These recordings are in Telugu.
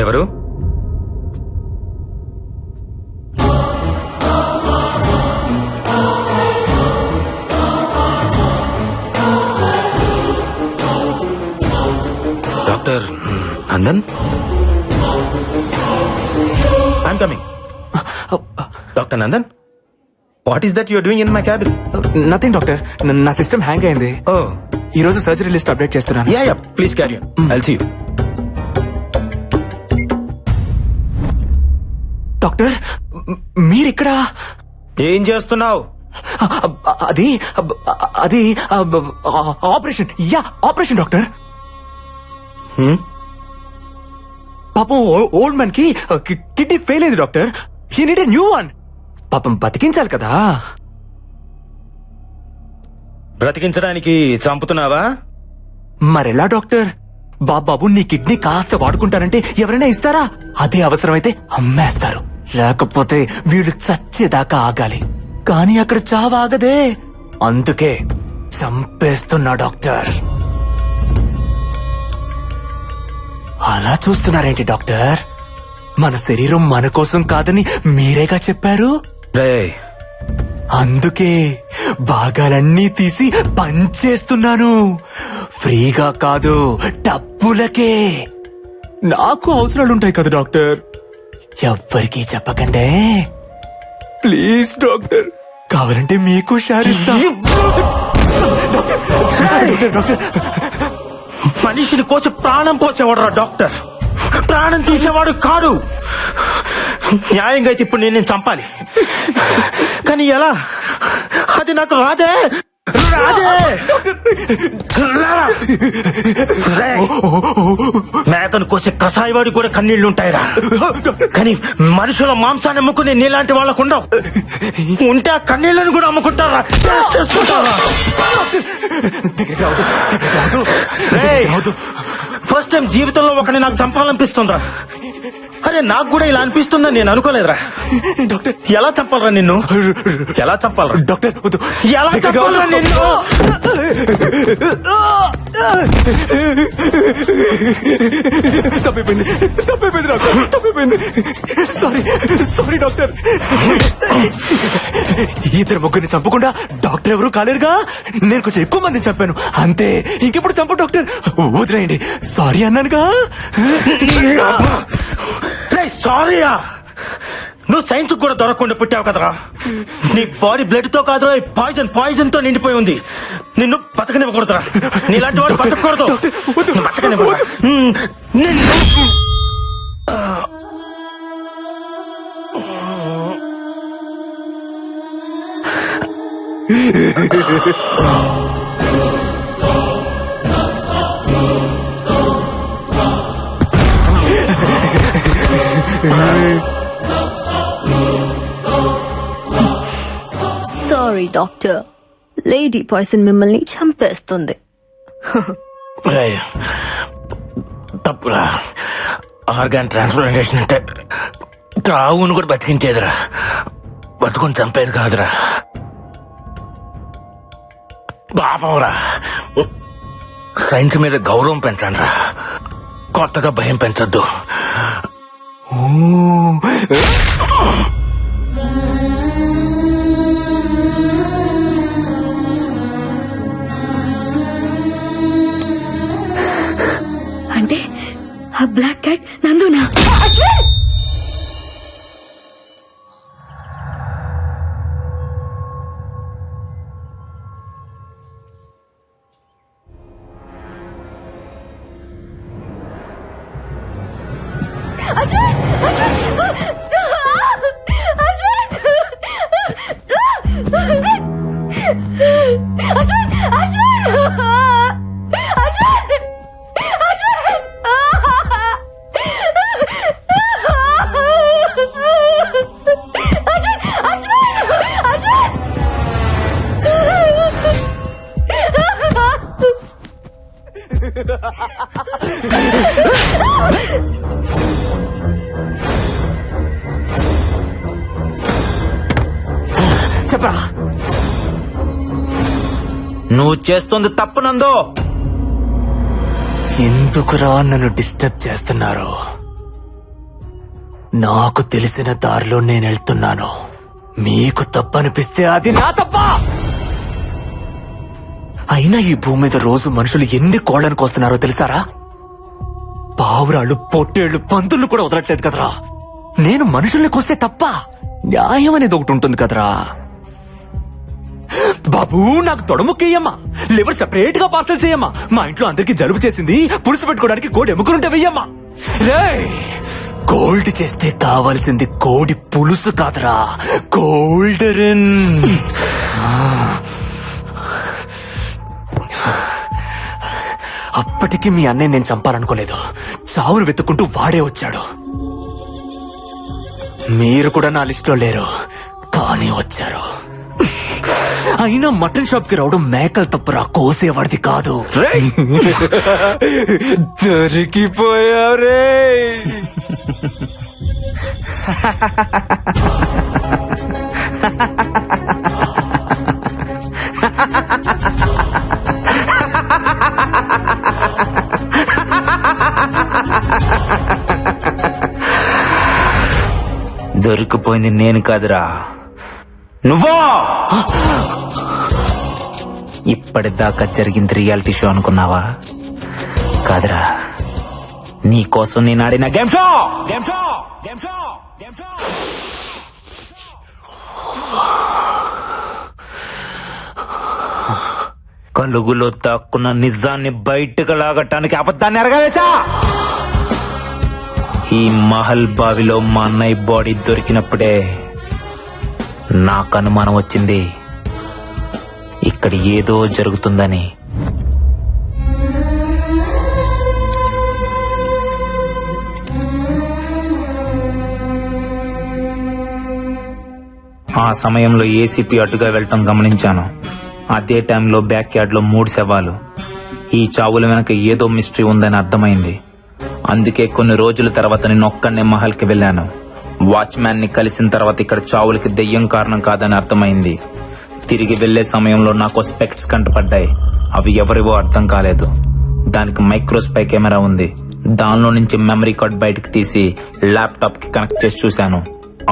ఎవరు? Doctor Nandan? I'm coming. Doctor Nandan, what is that you're doing in my cabin? Nothing doctor, నా సిస్టమ్ హ్యాంగ్ అయింది. ఓ, ఈ రోజు సర్జరీ లిస్ట్ అప్డేట్ చేస్తున్నాను. Yeah please carry on. I'll see you. Doctor, మీరిక్కడ? ఏం చేస్తున్నావు? అది అది ఆపరేషన్. Yeah, operation doctor. పాపం ఓల్డ్ మ్యాన్ కి కిడ్నీ ఫెయిల్ అయింది doctor. He need a new one. పాపం బతికించాలి కదా. బ్రతికించడానికి చంపుతున్నావా? మరెలా డాక్టర్? బాబు నీ కిడ్నీ కాస్త వాడుకుంటారంటే ఎవరైనా ఇస్తారా? అదే అవసరమైతే అమ్మేస్తారు. లేకపోతే వీళ్ళు చచ్చేదాకా ఆగాలి. కానీ అక్కడ చావాగదే. అందుకే చంపేస్తున్నా డాక్టర్. అలా చూస్తున్నారేంటి డాక్టర్? మన శరీరం మన కోసం కాదని మీరేగా చెప్పారు. రేయ్, అందుకే భాగాలన్నీ తీసి పంచేస్తున్నాను. ఫ్రీగా కాదు, డబ్బులకే. నాకు అవసరాలుంటాయి కదా డాక్టర్. ఎవ్వరికీ చెప్పకండే ప్లీజ్ డాక్టర్. కావాలంటే మీకు షేర్ ఇస్తా. డాక్టర్, మనిషిని కోసి ప్రాణం పోసేవాడు రా డాక్టర్, ప్రాణం తీసేవాడు కాదు. న్యాయంగా అయితే ఇప్పుడు నేను చంపాలి, కానీ ఎలా? అది నాకు రాదే. మేకను కోసే కసాయివాడి కూడా కన్నీళ్లుంటాయిరా, కానీ మనుషుల మాంసాన్ని అమ్ముకునే నీలాంటి వాళ్ళకు ఉండవు. ఉంటే ఆ కన్నీళ్లను కూడా అమ్ముకుంటారా? ఫస్ట్ టైం జీవితంలో ఒకరిని నాకు చంపాలనిపిస్తుందిరా. అరే, నాకు కూడా ఇలా అనిపిస్తుందని నేను అనుకోలేదురా. డాక్టర్, ఎలా చంపాలరా నిన్ను? ఎలా చంపాలరా డాక్టర్? ఎలా చంపాలరా నిన్ను? తప్పిపోయింది డాక్టర్, తప్పిపోయింది. Sorry doctor. ఇద్దరు ముగ్గురిని చంపకుండా డాక్టర్ ఎవరు కాలేరుగా. నేను కొంచెం ఎక్కువ మందిని చంపాను అంతే. ఇంకెప్పుడు చంపు డాక్టర్, వదిలేయండి. సారీ అన్నానుగా. సారీయా? నువ్వు సైన్స్ కూడా దొరకకుండా పుట్టావు కదరా. నీ బాడీ బ్లడ్ తో కాదురా, పాయిజన్ తో నిండిపోయి ఉంది. నిన్ను బతకనివ్వకూడదురా. నీలాంటి వాడు బతకూడదు. బతకనివ్వరా? సారీ డాక్టర్, లేడీ పాయిజన్ మిమ్మల్ని చంపేస్తుంది. తప్పురా. ఆర్గాన్ ట్రాన్స్ప్లాంటేషన్ అంటే తావును కూడా బతికించేదిరా, బతుకుని చంపేది కాదురా. పాపంరా. సైన్స్ మీద గౌరవం పెంచండి రా, కొత్తగా భయం పెంచొద్దు. అంటే ఆ బ్లాక్ క్యాట్ నందునా? అశ్విన్! అశ్విన్! చెప్పరా? నువ్వు చేస్తుంది తప్పు నందో. ఎందుకురా నన్ను డిస్టర్బ్ చేస్తున్నారు? నాకు తెలిసిన దారిలో నేను వెళ్తున్నాను. మీకు తప్పనిపిస్తే అది నా తప్ప. అయినా ఈ భూమి మీద రోజు మనుషులు ఎన్ని కోళ్ళను కోస్తున్నారో తెలుసారా? పావురాళ్ళు, పొట్టేళ్లు, పందులు కూడా వదలట్లేదు కదరా. నేను మనుషుల్ని కోస్తే తప్ప న్యాయం అనేది ఒకటి ఉంటుంది కదరా. బాబు, నాకు తొడముక్కయ్యమ్మా, లివర్ సెపరేట్ గా పార్సల్ చేయమ్మా. మా ఇంట్లో అందరికి జలుబు చేసింది, పులుసు పెట్టుకోవడానికి కోడి ఎముకలుంటే వెయ్యమ్మా. రేయ్, గోల్డ్ చేస్తే కావాల్సింది కోడి పులుసు కాదురా, గోల్డెన్. అప్పటికి మీ అన్నయ్య నేను చంపాలనుకోలేదు. చావును వెతుక్కుంటూ వాడే వచ్చాడు. మీరు కూడా నా లిస్టులో లేరు, కానీ వచ్చారు. అయినా మటన్ షాప్ కి రావడం మేకలు తప్పురా, కోసేవాడిది కాదు. దొరికిపోయారే. దొరికిపోయింది నేను కాదురా, నువ్వో. ఇప్పటిదాకా జరిగింది రియాలిటీ షో అనుకున్నావా? కాదురా, నీ కోసం నేను ఆడిన గేమ్ షో. కలుగులో దాక్కున్న నిజాన్ని బయటకు లాగటానికి అబద్ధాన్ని ఎరగవేశా. ఈ మహల్ బావిలో మా అన్నయ్య బాడీ దొరికినప్పుడే నాకు అనుమానం వచ్చింది, ఇక్కడ ఏదో జరుగుతుందని. ఆ సమయంలో ఏసీపీ అటుగా వెళ్ళటం గమనించాను. అదే టైంలో బ్యాక్ యార్డ్ లో 3 శవాలు. ఈ చావుల వెనక ఏదో మిస్టరీ ఉందని అర్థమైంది. అందుకే కొన్ని రోజుల తర్వాత నేను ఒక్కనే మహల్ కి వెళ్ళాను. వాచ్మ్యాన్ ని కలిసిన తర్వాత ఇక్కడ చావులకి దెయ్యం కారణం కాదని అర్థమైంది. తిరిగి వెళ్లే సమయంలో నాకు స్పెక్ట్స్ కంటపడ్డాయి. అవి ఎవరివో అర్థం కాలేదు. దానికి మైక్రోస్పై కెమెరా ఉంది. దానిలో నుంచి మెమరీ కార్డ్ బయటకు తీసి ల్యాప్టాప్ కి కనెక్ట్ చేసి చూశాను.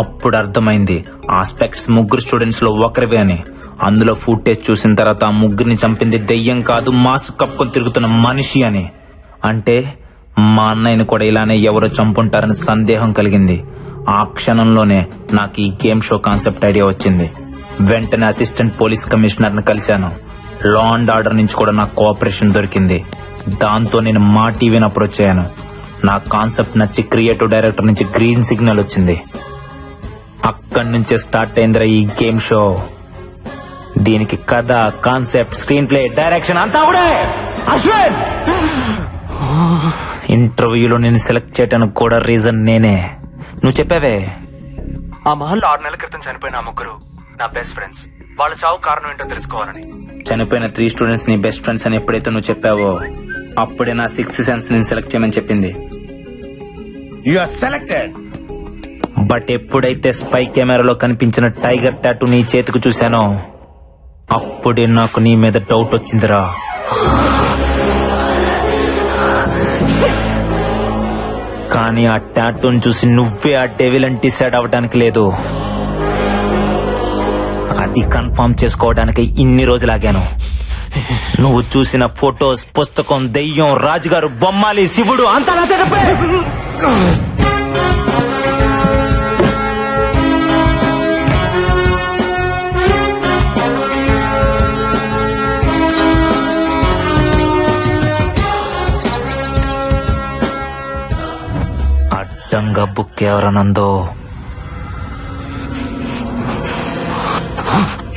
అప్పుడు అర్థమైంది ఆ స్పెక్ట్స్ 3 స్టూడెంట్స్ లో ఒకరివే అని. అందులో ఫుటేజ్ చూసిన తర్వాత ఆ 3ని చంపింది దెయ్యం కాదు, మాస్క్ కప్పుకొని తిరుగుతున్న మనిషి అని. అంటే మా అన్నయ్యని కూడా ఇలానే ఎవరో చంపుంటారని సందేహం కలిగింది. ఆ క్షణంలోనే నాకు ఈ గేమ్ షో కాన్సెప్ట్ ఐడియా వచ్చింది. వెంటనే అసిస్టెంట్ పోలీస్ కమిషనర్ ని కలిశాను. లా అండ్ ఆర్డర్ నుంచి కూడా నాకు కోఆపరేషన్ దొరికింది. దాంతో నేను మా టీవీని అప్రోచ్ అయ్యాను. నా కాన్సెప్ట్ నచ్చి క్రియేటివ్ డైరెక్టర్ నుంచి గ్రీన్ సిగ్నల్ వచ్చింది. అక్కడి నుంచే స్టార్ట్ అయిందిరా ఈ గేమ్ షో. దీనికి కథ, కాన్సెప్ట్, స్క్రీన్ ప్లే, డైరెక్షన్ అంతా కూడా అశ్విన్. ఇంటర్వ్యూలో నేను సెలెక్ట్ చేయడానికి కూడా రీజన్ నేనే. నువ్వు చెప్పావే, ఆ మహల్లో 6 నెలల క్రితం చనిపోయిన ఆ 3 నా బెస్ట్ ఫ్రెండ్స్. వాళ్ళ చావు కారణం ఏంటో తెలుసుకోవాలని. చనిపోయిన 3 స్టూడెంట్స్ నీ బెస్ట్ ఫ్రెండ్స్ అని ఎప్పుడైతే నువ్వు చెప్పావో అప్పుడే నా 6th సెన్స్ నేను సెలెక్ట్ చేయమని చెప్పింది. You are selected. బట్ ఎప్పుడైతే స్పై కెమెరాలో కనిపించిన టైగర్ టాటూ నీ చేతికి చూశానో అప్పుడే నాకు నీ మీద డౌట్ వచ్చిందిరా. కానీ ఆ టాటూని చూసి నువ్వే ఆ డెవిల్ అని డిసైడ్ అవ్వడానికి లేదు. అది కన్ఫర్మ్ చేసుకోవడానికి ఇన్ని రోజులాగాను. నువ్వు చూసిన ఫొటోస్, పుస్తకం, దెయ్యం, రాజుగారు, బొమ్మాలి, శివుడు అంతా నా చెప్పే. అడ్డంగా బుక్ ఎవరనందో.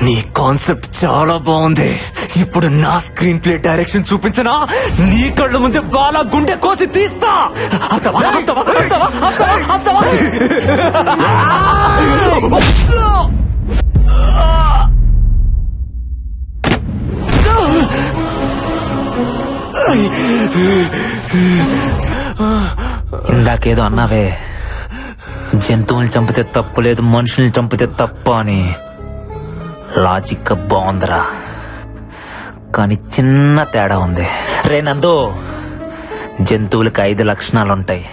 నీ కాన్సెప్ట్ చాలా బాగుంది. ఇప్పుడు నా స్క్రీన్ ప్లే డైరెక్షన్ చూపించనా? నీ కళ్ళ ముందే బాలా గుండె కోసి తీస్తా. అర్థమా? అర్థమా? అర్థమా? అర్థమా? అర్థమా? ఇందాకేదో అన్నావే, జంతువుల్ని చంపితే తప్పు లేదు, మనుషుల్ని చంపితే తప్ప అని. లాజిక్ బాగుందిరా, కానీ చిన్న తేడా ఉంది. రే నందు, జంతువులకి 5 లక్షణాలుంటాయి.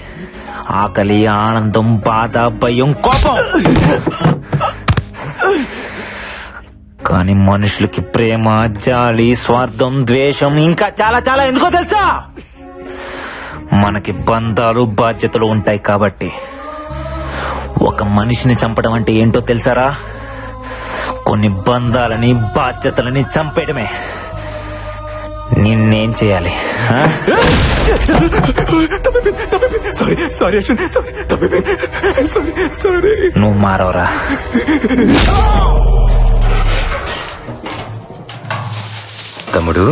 ఆకలి, ఆనందం, బాధ, భయం, కోపం. కానీ మనుషులకి ప్రేమ, జాలి, స్వార్థం, ద్వేషం, ఇంకా చాలా చాలా ఎందుకో తెలుసా? మనకి బంధాలు, బాధ్యతలు ఉంటాయి కాబట్టి. ఒక మనిషిని చంపడం అంటే ఏంటో తెలుసారా? కొన్ని బంధాలని, బాధ్యతలని చంపేయడమే. నిన్నేం చేయాలి? నువ్వు మారవరా? తమ్ముడు